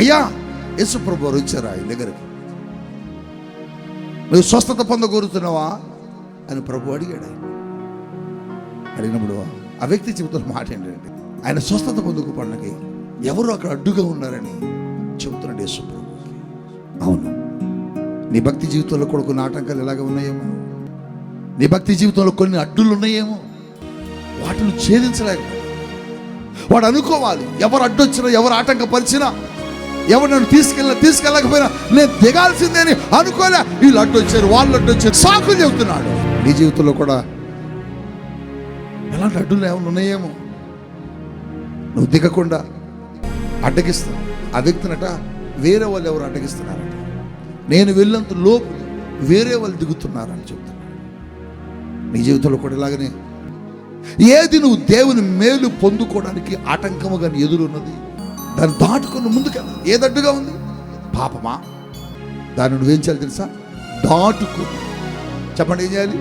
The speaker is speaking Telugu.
అయ్యా యేసు ప్రభు వారు వచ్చారు ఆయన దగ్గరికి. నువ్వు స్వస్థత పొందగోరుతున్నావా అని ప్రభు అడిగాడు. ఆయన అడిగినప్పుడు ఆ వ్యక్తి చెబుతున్న మాట ఏంటంటే, ఆయన స్వస్థత పొందుకోవడానికి ఎవరు అక్కడ అడ్డుగా ఉన్నారని చెబుతున్నాడు యేసు ప్రభు. అవును, నీ భక్తి జీవితంలో కూడా కొన్ని ఆటంకాలు ఎలాగ ఉన్నాయేమో, నీ భక్తి జీవితంలో కొన్ని అడ్డులు ఉన్నాయేమో, వాటిని ఛేదించలేకపోతే వాడు అనుకోవాలి, ఎవరు అడ్డొచ్చినా, ఎవరు ఆటంకపరిచినా, ఎవరు నన్ను తీసుకెళ్ళకపోయినా నేను దిగాల్సిందే అని అనుకోలే. వీళ్ళు అడ్డొచ్చారు, వాళ్ళు అడ్డొచ్చారు, సాకులు చెబుతున్నాడు. నీ జీవితంలో కూడా ఎలాంటి అడ్డులు ఏమైనా ఉన్నాయేమో, నువ్వు దిగకుండా అడ్డగిస్తావు. ఆ వ్యక్తినట వేరే వాళ్ళు ఎవరు అడ్డగిస్తున్నారట, నేను వెళ్ళినంత లోపు వేరే వాళ్ళు దిగుతున్నారని చెప్తున్నాడు. నీ జీవితంలో కూడా ఇలాగనే ఏది నువ్వు దేవుని మేలు పొందుకోవడానికి ఆటంకముగా ఎదురున్నది, దాన్ని దాటుకుని ముందుకెళ్ళాలి. ఏది అడ్డుగా ఉంది? పాపమా? దాన్ని నువ్వేం చేయాలి తెలుసా? దాటుకు. చెప్పండి, ఏం చేయాలి?